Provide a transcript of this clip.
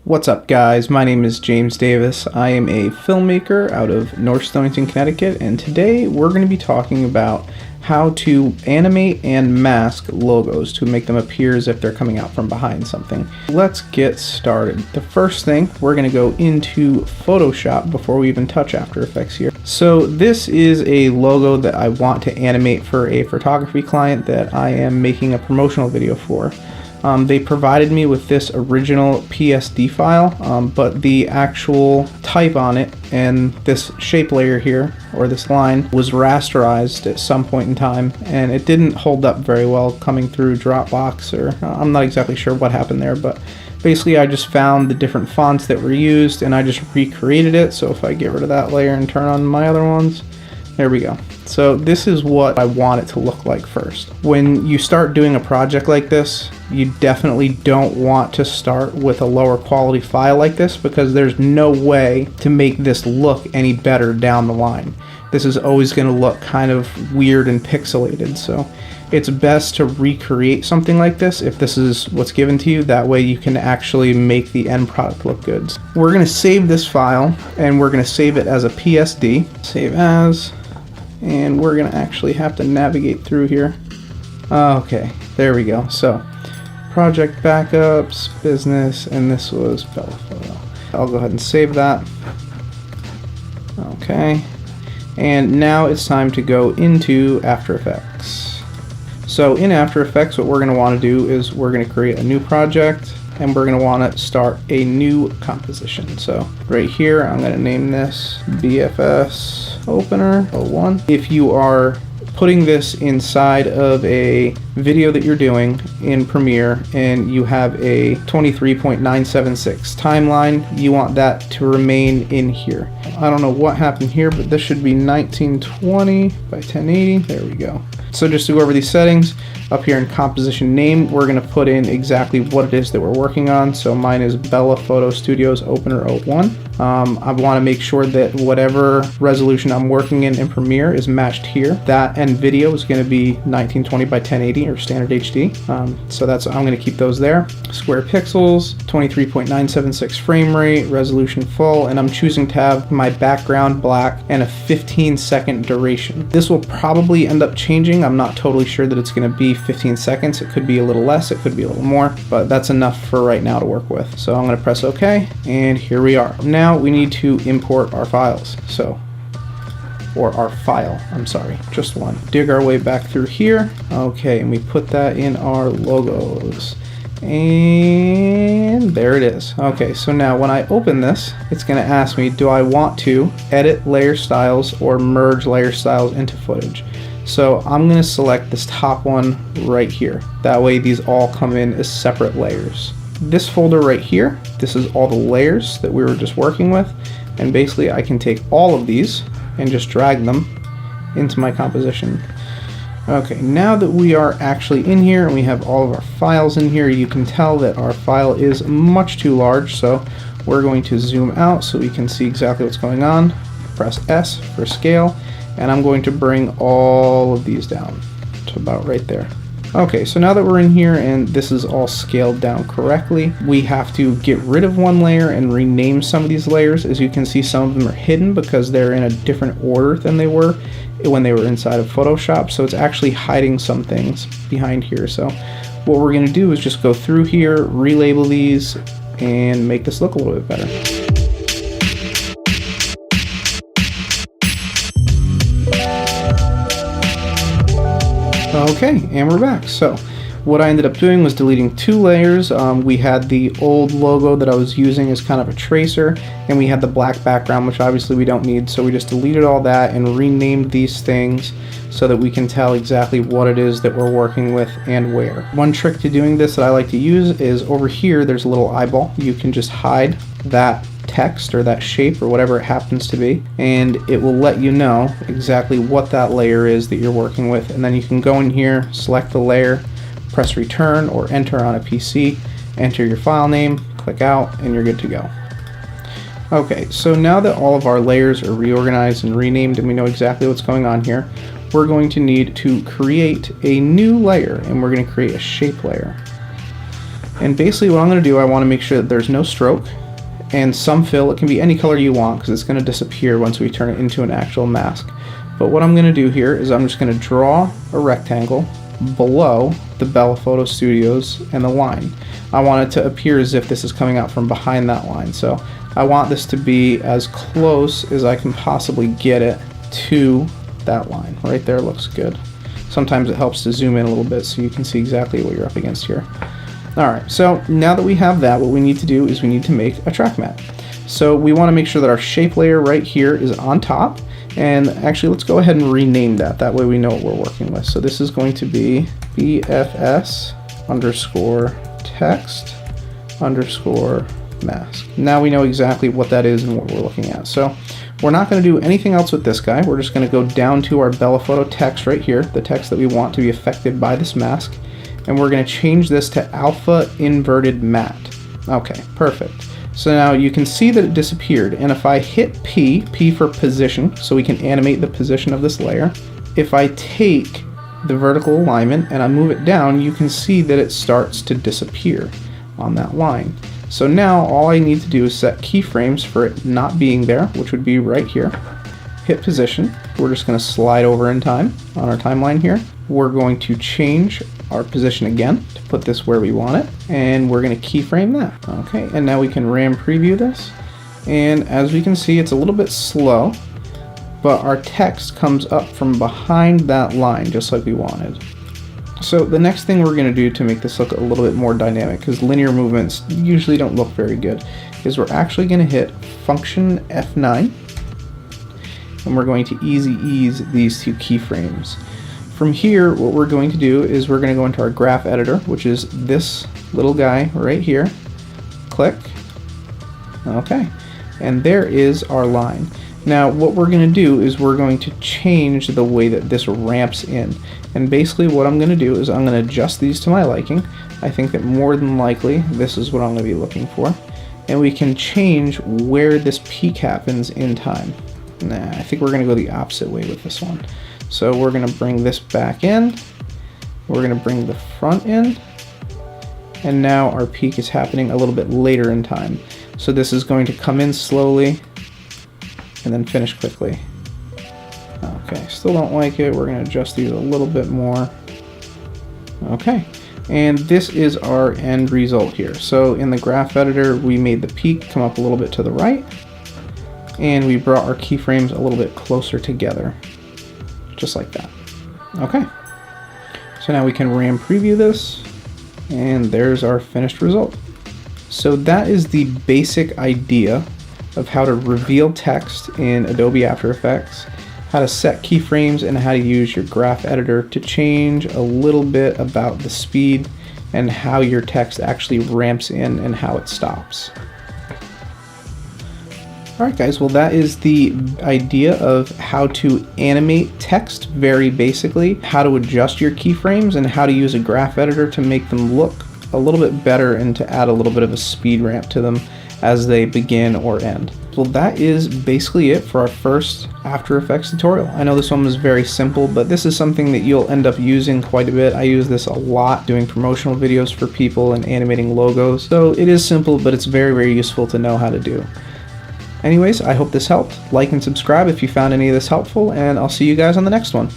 What's up, guys? My name is James Davis. I am a filmmaker out of North Stonington, Connecticut, and today we're going to be talking about how to animate and mask logos to make them appear as if they're coming out from behind something. Let's get started. The first thing, we're going to go into Photoshop before we even touch After Effects here. So this is a logo that I want to animate for a photography client that I am making a promotional video for. They provided me with this original PSD file, but the actual type on it and this shape layer here, or this line, was rasterized at some point in time, and it didn't hold up very well coming through Dropbox, or I'm not exactly sure what happened there, but basically I just found the different fonts that were used and I just recreated it. So if I get rid of that layer and turn on my other ones, there we go. So this is what I want it to look like first. When you start doing a project like this, you definitely don't want to start with a lower quality file like this, because there's no way to make this look any better down the line. This is always going to look kind of weird and pixelated, so it's best to recreate something like this if this is what's given to you. That way you can actually make the end product look good. We're going to save this file, and we're going to save it as a PSD. Save as. And we're going to actually have to navigate through here. Okay, there we go. So, project backups, business, and this was Bella Photo. I'll go ahead and save that. Okay, and now it's time to go into After Effects. So in After Effects, what we're going to want to do is we're going to create a new project, and we're going to want to start a new composition. So right here, I'm going to name this BFS Opener 01. If you are putting this inside of a video that you're doing in Premiere and you have a 23.976 timeline, you want that to remain in here. I don't know what happened here, but this should be 1920 by 1080. There we go. So just to go over these settings, up here in composition name, we're going to put in exactly what it is that we're working on. So mine is Bella Photo Studios Opener 01. I want to make sure that whatever resolution I'm working in Premiere is matched here. That end video is going to be 1920 by 1080 or standard HD. So I'm going to keep those there. Square pixels, 23.976 frame rate, resolution full, and I'm choosing to have my background black and a 15-second duration. This will probably end up changing. I'm not totally sure that it's going to be 15 seconds. It could be a little less, it could be a little more, but that's enough for right now to work with. So I'm going to press OK, and here we are. Now we need to import our files. Or our file, I'm sorry, just one. Dig our way back through here. Okay, and we put that in our logos. And there it is. Okay, so now when I open this, it's going to ask me, do I want to edit layer styles or merge layer styles into footage? So I'm going to select this top one right here. That way these all come in as separate layers. This folder right here, this is all the layers that we were just working with, and basically I can take all of these and just drag them into my composition. Okay, now that we are actually in here and we have all of our files in here, you can tell that our file is much too large, so we're going to zoom out so we can see exactly what's going on. Press S for scale, and I'm going to bring all of these down to about right there. Okay, so now that we're in here and this is all scaled down correctly, we have to get rid of one layer and rename some of these layers. As you can see, some of them are hidden because they're in a different order than they were when they were inside of Photoshop, so it's actually hiding some things behind here. So what we're going to do is just go through here, relabel these, and make this look a little bit better. Okay, and we're back. So what I ended up doing was deleting two layers. We had the old logo that I was using as kind of a tracer, and we had the black background, which obviously we don't need, so we just deleted all that and renamed these things so that we can tell exactly what it is that we're working with and where. One trick to doing this that I like to use is over here there's a little eyeball. You can just hide that text or that shape or whatever it happens to be, and it will let you know exactly what that layer is that you're working with. And then you can go in here, select the layer, press return or enter on a PC, enter your file name, click out, and you're good to go. Okay, so now that all of our layers are reorganized and renamed and we know exactly what's going on here, we're going to need to create a new layer, and we're going to create a shape layer. And basically what I'm going to do, I want to make sure that there's no stroke and some fill. It can be any color you want because it's going to disappear once we turn it into an actual mask. But what I'm going to do here is I'm just going to draw a rectangle below the Bella Photo Studios and the line. I want it to appear as if this is coming out from behind that line. So I want this to be as close as I can possibly get it to that line. Right there looks good. Sometimes it helps to zoom in a little bit so you can see exactly what you're up against here. Alright, so now that we have that, what we need to do is we need to make a track matte. So we want to make sure that our shape layer right here is on top, and actually let's go ahead and rename that. That way we know what we're working with. So this is going to be BFS underscore text underscore mask. Now we know exactly what that is and what we're looking at. So we're not going to do anything else with this guy. We're just going to go down to our Bella Photo text right here, the text that we want to be affected by this mask, and we're going to change this to alpha inverted matte. Okay, perfect. So now you can see that it disappeared, and if I hit P for position, so we can animate the position of this layer, if I take the vertical alignment and I move it down, you can see that it starts to disappear on that line. So now all I need to do is set keyframes for it not being there, which would be right here. Hit position. We're just going to slide over in time on our timeline here. We're going to change our position again to put this where we want it, and we're going to keyframe that. Okay, and now we can RAM preview this, and as we can see, it's a little bit slow, but our text comes up from behind that line just like we wanted. So the next thing we're going to do to make this look a little bit more dynamic, because linear movements usually don't look very good, is we're actually going to hit function F9, and we're going to easy ease these two keyframes. From here, what we're going to do is we're going to go into our graph editor, which is this little guy right here. Click. Okay. And there is our line. Now, what we're going to do is we're going to change the way that this ramps in. And basically what I'm going to do is I'm going to adjust these to my liking. I think that more than likely, this is what I'm going to be looking for. And we can change where this peak happens in time. Nah, I think we're going to go the opposite way with this one. So we're going to bring this back in, we're going to bring the front in, and now our peak is happening a little bit later in time. So this is going to come in slowly and then finish quickly. Okay, still don't like it. We're going to adjust these a little bit more. Okay, and this is our end result here. So in the graph editor, we made the peak come up a little bit to the right, and we brought our keyframes a little bit closer together. Just like that. Okay, so now we can RAM preview this, and there's our finished result. So that is the basic idea of how to reveal text in Adobe After Effects, how to set keyframes, and how to use your graph editor to change a little bit about the speed and how your text actually ramps in and how it stops. Alright guys, well that is the idea of how to animate text very basically, how to adjust your keyframes, and how to use a graph editor to make them look a little bit better and to add a little bit of a speed ramp to them as they begin or end. Well, that is basically it for our first After Effects tutorial. I know this one was very simple, but this is something that you'll end up using quite a bit. I use this a lot doing promotional videos for people and animating logos. So it is simple, but it's very, very useful to know how to do. Anyways, I hope this helped. Like and subscribe if you found any of this helpful, and I'll see you guys on the next one.